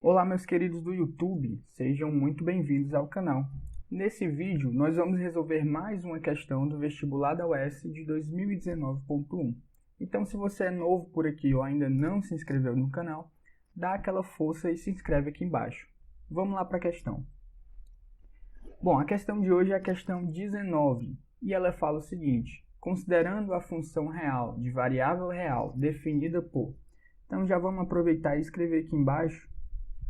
Olá, meus queridos do YouTube, sejam muito bem-vindos ao canal. Nesse vídeo, nós vamos resolver mais uma questão do vestibular da UES de 2019.1. Então, se você é novo por aqui ou ainda não se inscreveu no canal, dá aquela força e se inscreve aqui embaixo. Vamos lá para a questão. Bom, a questão de hoje é a questão 19, e ela fala o seguinte: considerando a função real de variável real definida por... Então, já vamos aproveitar e escrever aqui embaixo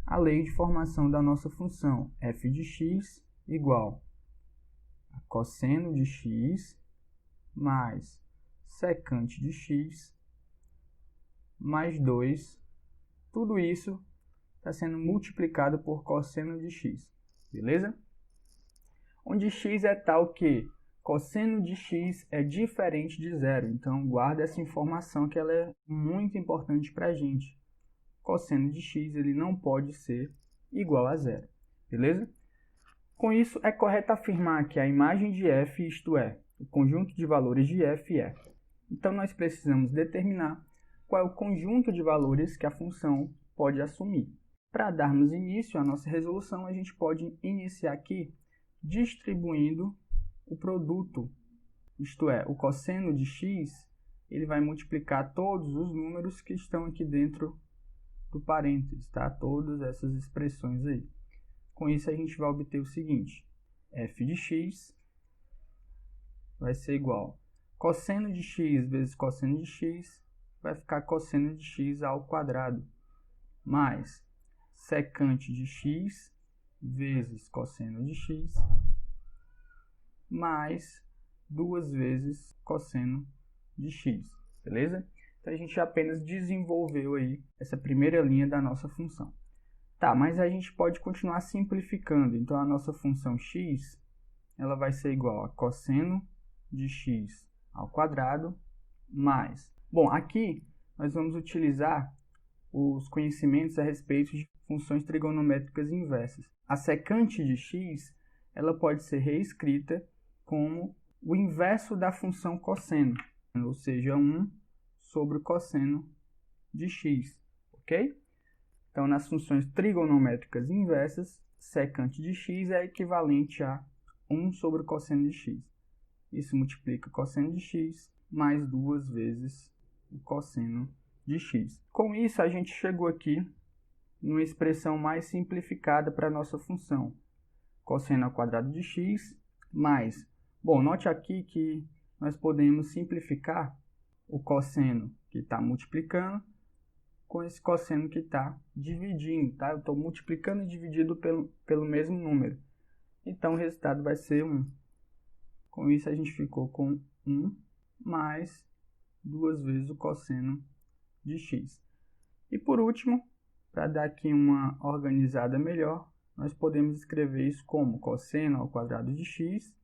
a lei de formação da nossa função, f de x igual a cosseno de x mais secante de x mais 2. Tudo isso está sendo multiplicado por cosseno de x, beleza? Onde x é tal que cosseno de x é diferente de zero. Então, guarda essa informação que ela é muito importante para a gente. Cosseno de x ele não pode ser igual a zero, beleza? Com isso, é correto afirmar que a imagem de f, isto é, o conjunto de valores de f é. Então, nós precisamos determinar qual é o conjunto de valores que a função pode assumir. Para darmos início à nossa resolução, a gente pode iniciar aqui distribuindo o produto, isto é, o cosseno de x, ele vai multiplicar todos os números que estão aqui dentro do parênteses, tá? Todas essas expressões aí. Com isso, a gente vai obter o seguinte: f de x vai ser igual a cosseno de x vezes cosseno de x, vai ficar cosseno de x ao quadrado, mais secante de x vezes cosseno de x, mais 2 vezes cosseno de x, beleza? Então, a gente apenas desenvolveu aí essa primeira linha da nossa função. Tá, mas a gente pode continuar simplificando. Então, a nossa função x, ela vai ser igual a cosseno de x ao quadrado mais... Bom, aqui nós vamos utilizar os conhecimentos a respeito de funções trigonométricas inversas. A secante de x, ela pode ser reescrita como o inverso da função cosseno, ou seja, 1 sobre o cosseno de x, ok? Então, nas funções trigonométricas inversas, secante de x é equivalente a 1 sobre o cosseno de x. Isso multiplica cosseno de x mais 2 vezes o cosseno de x. Com isso, a gente chegou aqui numa expressão mais simplificada para a nossa função. Cosseno ao quadrado de x mais... Bom, note aqui que nós podemos simplificar o cosseno que está multiplicando com esse cosseno que está dividindo, tá? Eu estou multiplicando e dividido pelo mesmo número. Então, o resultado vai ser 1. Com isso, a gente ficou com 1 mais 2 vezes o cosseno de x. E por último, para dar aqui uma organizada melhor, nós podemos escrever isso como cosseno ao quadrado de x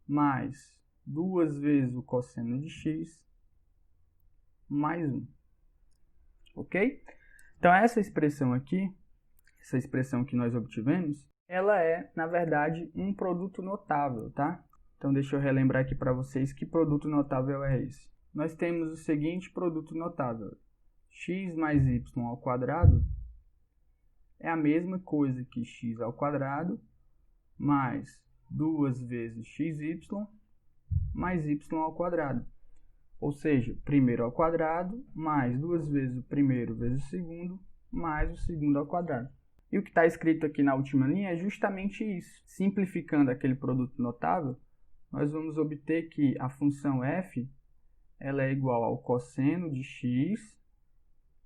mais 2 vezes o cosseno de x mais 1, ok? Então, essa expressão aqui, essa expressão que nós obtivemos, ela é, na verdade, um produto notável, tá? Então, deixa eu relembrar aqui para vocês que produto notável é esse. Nós temos o seguinte produto notável: x mais y ao quadrado é a mesma coisa que x ao quadrado mais 2 vezes xy mais y ao quadrado. Ou seja, primeiro ao quadrado, mais 2 vezes o primeiro vezes o segundo, mais o segundo ao quadrado. E o que está escrito aqui na última linha é justamente isso. Simplificando aquele produto notável, nós vamos obter que a função f ela é igual ao cosseno de x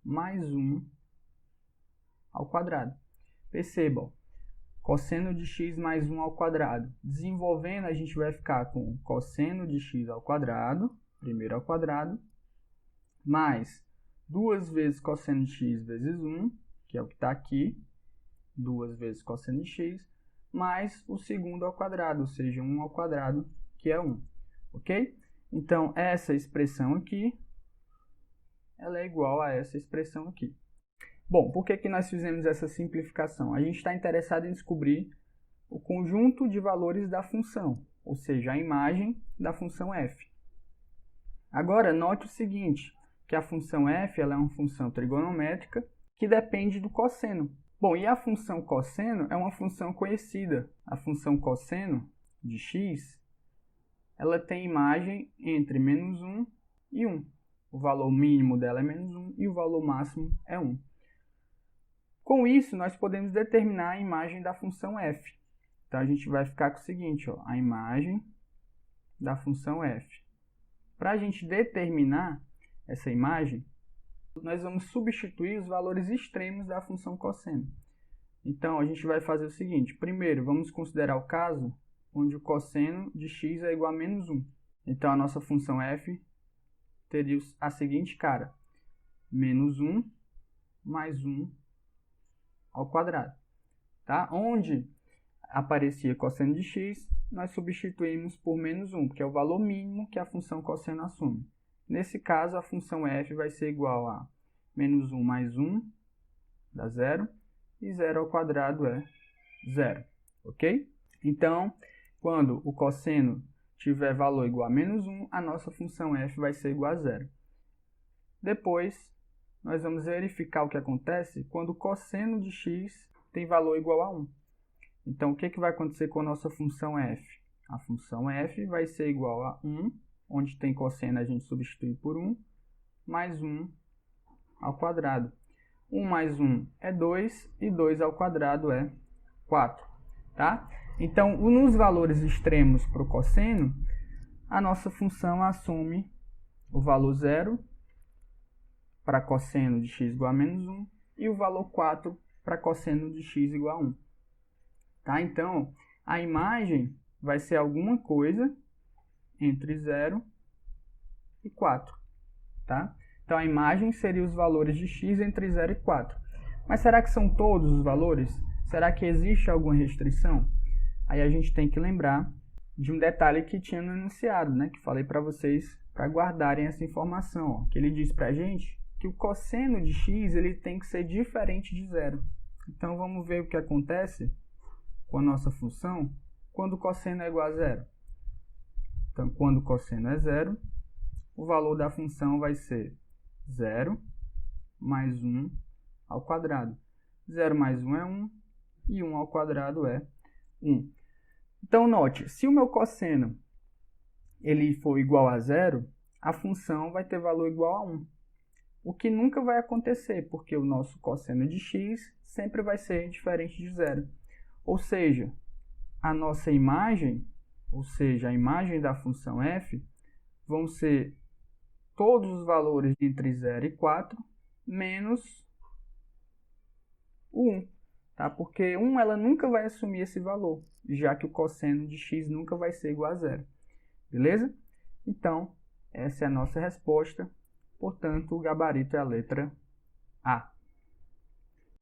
mais 1 ao quadrado. Percebam, cosseno de x mais 1 ao quadrado. Desenvolvendo, a gente vai ficar com cosseno de x ao quadrado, primeiro ao quadrado, mais 2 vezes cosseno de x vezes 1, que é o que está aqui, 2 vezes cosseno de x, mais o segundo ao quadrado, ou seja, 1 ao quadrado, que é 1, ok? Então, essa expressão aqui, ela é igual a essa expressão aqui. Bom, por que nós fizemos essa simplificação? A gente está interessado em descobrir o conjunto de valores da função, ou seja, a imagem da função f. Agora, note o seguinte, que a função f ela é uma função trigonométrica que depende do cosseno. Bom, e a função cosseno é uma função conhecida. A função cosseno de x, ela tem imagem entre menos 1 e 1. O valor mínimo dela é menos 1 e o valor máximo é 1. Com isso, nós podemos determinar a imagem da função f. Então, a gente vai ficar com o seguinte, ó, a imagem da função f. Para a gente determinar essa imagem, nós vamos substituir os valores extremos da função cosseno. Então, a gente vai fazer o seguinte. Primeiro, vamos considerar o caso onde o cosseno de x é igual a menos 1. Então, a nossa função f teria a seguinte cara. Menos 1 mais 1 ao quadrado. Tá? Onde aparecia cosseno de x, nós substituímos por menos 1, que é o valor mínimo que a função cosseno assume. Nesse caso, a função f vai ser igual a menos 1 mais 1, dá 0, e 0 ao quadrado é 0, ok? Então, quando o cosseno tiver valor igual a menos 1, a nossa função f vai ser igual a 0. Depois, nós vamos verificar o que acontece quando o cosseno de x tem valor igual a 1. Então, o que vai acontecer com a nossa função f? A função f vai ser igual a 1, onde tem cosseno a gente substitui por 1, mais 1 ao quadrado. 1 mais 1 é 2, e 2 ao quadrado é 4. Tá? Então, nos valores extremos para o cosseno, a nossa função assume o valor 0 para cosseno de x igual a menos 1 e o valor 4 para cosseno de x igual a 1. Tá? Então, a imagem vai ser alguma coisa entre 0 e 4. Tá? Então, a imagem seria os valores de x entre 0 e 4. Mas será que são todos os valores? Será que existe alguma restrição? Aí a gente tem que lembrar de um detalhe que tinha no enunciado, né? Que falei para vocês para guardarem essa informação. Ó, que ele diz para a gente que o cosseno de x ele tem que ser diferente de 0. Então, vamos ver o que acontece com a nossa função quando o cosseno é igual a 0. Então, quando o cosseno é 0, o valor da função vai ser 0 mais 1 ao quadrado. 0 mais 1 é 1 e 1 ao quadrado é 1. Então, note, se o meu cosseno ele for igual a 0, a função vai ter valor igual a 1. O que nunca vai acontecer, porque o nosso cosseno de x sempre vai ser diferente de 0. Ou seja, a nossa imagem, ou seja, a imagem da função f, vão ser todos os valores entre 0 e 4, menos o 1. Tá? Porque 1 ela nunca vai assumir esse valor, já que o cosseno de x nunca vai ser igual a 0. Beleza? Então, essa é a nossa resposta. Portanto, o gabarito é a letra A.